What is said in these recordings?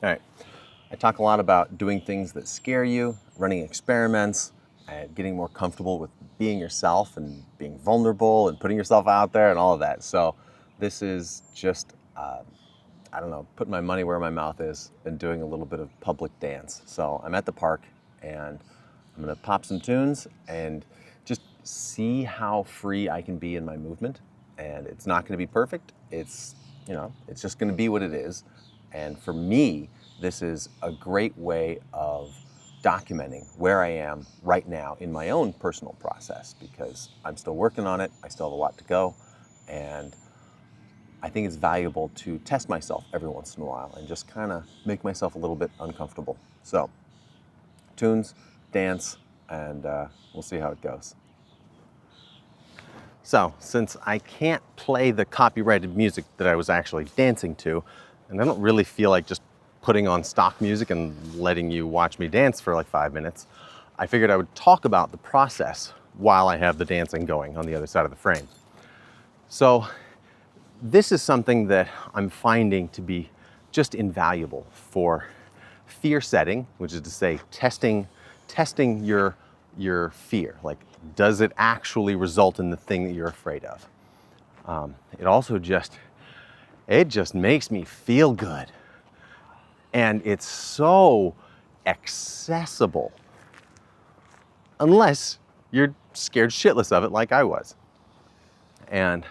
All right. I talk a lot about doing things that scare you, running experiments, and getting more comfortable with being yourself and being vulnerable and putting yourself out there and all of that. So this is just, I don't know, putting my money where my mouth is and doing a little bit of public dance. So I'm at the park and I'm gonna pop some tunes and just see how free I can be in my movement. And it's not gonna be perfect. It's just gonna be what it is. And for me, this is a great way of documenting where I am right now in my own personal process because I'm still working on it. I still have a lot to go. And I think it's valuable to test myself every once in a while and just kind of make myself a little bit uncomfortable. So, tunes, dance, and we'll see how it goes. So, since I can't play the copyrighted music that I was actually dancing to, and I don't really feel like just putting on stock music and letting you watch me dance for like 5 minutes, I figured I would talk about the process while I have the dancing going on the other side of the frame. So, this is something that I'm finding to be just invaluable for fear setting, which is to say testing your fear. Like, does it actually result in the thing that you're afraid of? It just makes me feel good. And it's so accessible. Unless you're scared shitless of it like I was. And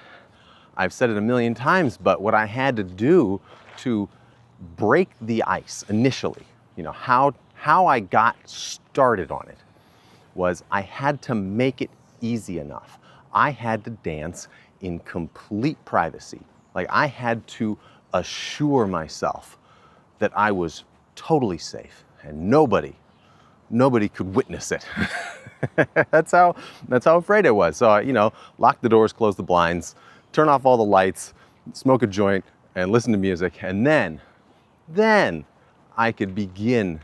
I've said it a million times, but what I had to do to break the ice initially, how I got started on it, was I had to make it easy enough. I had to dance in complete privacy. Like, I had to assure myself that I was totally safe and nobody could witness it. That's how afraid I was. So, lock the doors, close the blinds, turn off all the lights, smoke a joint, and listen to music, and then I could begin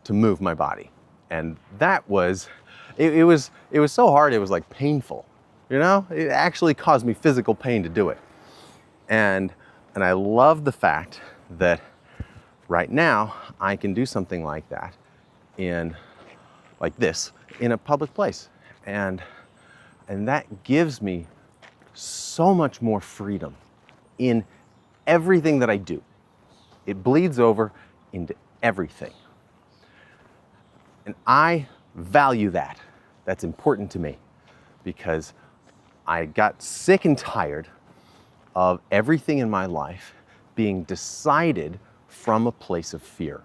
to move my body. And that was, it was so hard, it was like painful, It actually caused me physical pain to do it. And I love the fact that right now I can do something like that in a public place. And that gives me so much more freedom in everything that I do. It bleeds over into everything. And I value that. That's important to me because I got sick and tired of everything in my life being decided from a place of fear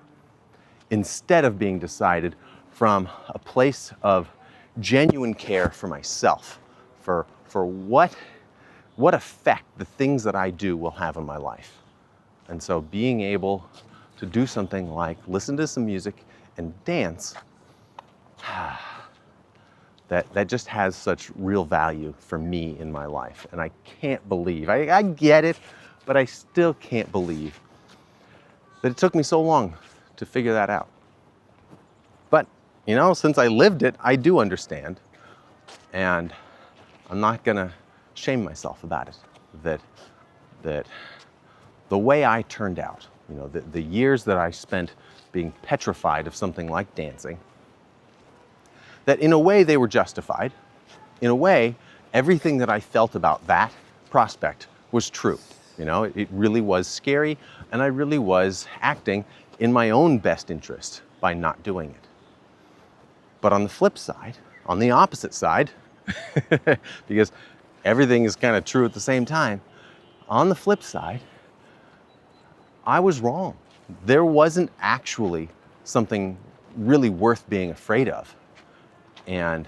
instead of being decided from a place of genuine care for myself, for what effect the things that I do will have on my life. And so being able to do something like listen to some music and dance, that just has such real value for me in my life. And I can't believe, I get it, but I still can't believe that it took me so long to figure that out. But, since I lived it, I do understand. And I'm not gonna shame myself about it, that the way I turned out, the years that I spent being petrified of something like dancing, that in a way they were justified. In a way, everything that I felt about that prospect was true. It really was scary, and I really was acting in my own best interest by not doing it. But on the flip side, on the opposite side, because everything is kind of true at the same time, on the flip side, I was wrong. There wasn't actually something really worth being afraid of. And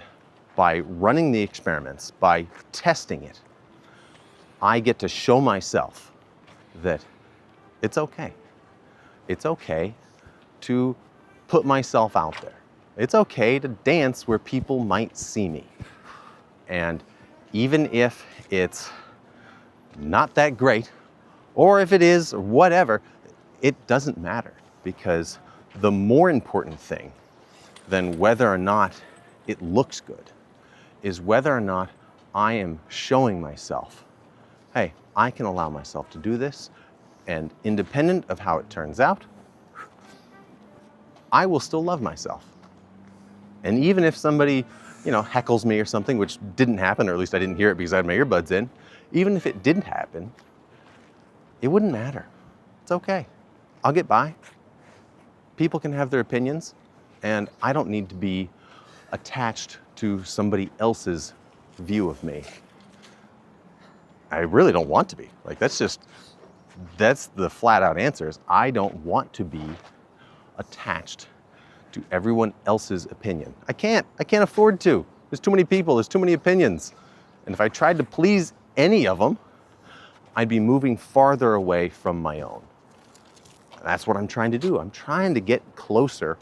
by running the experiments, by testing it, I get to show myself that it's okay. It's okay to put myself out there. It's okay to dance where people might see me. And even if it's not that great, or if it is, or whatever, it doesn't matter, because the more important thing than whether or not it looks good is whether or not I am showing myself, hey, I can allow myself to do this, and independent of how it turns out, I will still love myself. And even if somebody, heckles me or something, which didn't happen, or at least I didn't hear it because I had my earbuds in, even if it didn't happen, it wouldn't matter. It's okay. I'll get by. People can have their opinions, and I don't need to be attached to somebody else's view of me. I really don't want to be. Like, that's the flat out answer is I don't want to be attached to everyone else's opinion. I can't afford to. There's too many people, there's too many opinions. And if I tried to please any of them, I'd be moving farther away from my own. And that's what I'm trying to do. I'm trying to get closer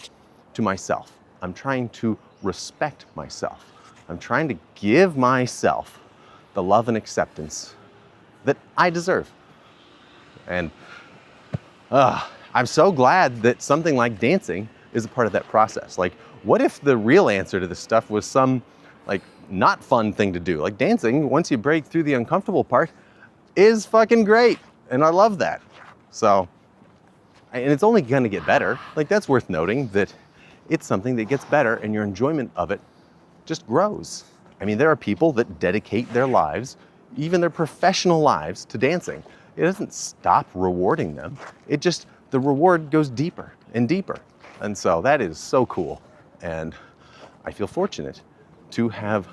to myself. I'm trying to respect myself. I'm trying to give myself the love and acceptance that I deserve. And I'm so glad that something like dancing is a part of that process. Like, what if the real answer to this stuff was some not fun thing to do? Like, dancing, once you break through the uncomfortable part, is fucking great. And I love that. So, and it's only gonna get better. Like, that's worth noting, that it's something that gets better and your enjoyment of it just grows. I mean, there are people that dedicate their lives, even their professional lives, to dancing. It doesn't stop rewarding them. The reward goes deeper and deeper. And so that is so cool. And I feel fortunate to have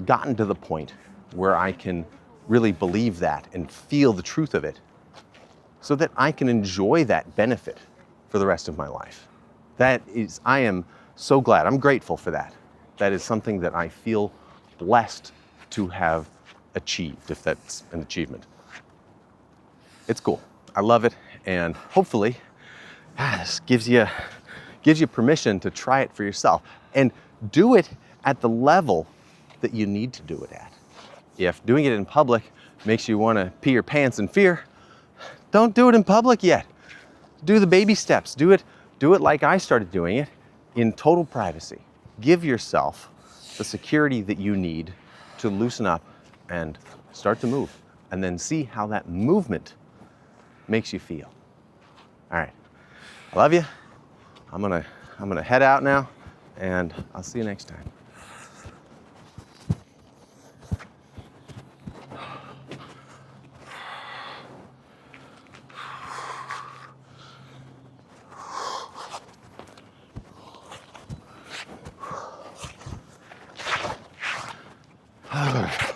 gotten to the point where I can really believe that and feel the truth of it so that I can enjoy that benefit for the rest of my life. I am so glad. I'm grateful for that. That is something that I feel blessed to have achieved, if that's an achievement. It's cool. I love it. And hopefully, this gives you permission to try it for yourself and do it at the level that you need to do it at. If doing it in public makes you want to pee your pants in fear, don't do it in public yet. Do the baby steps. Do it like I started doing it, in total privacy. Give yourself the security that you need to loosen up and start to move, and then see how that movement makes you feel. All right, I love you. I'm gonna head out now, and I'll see you next time. All right.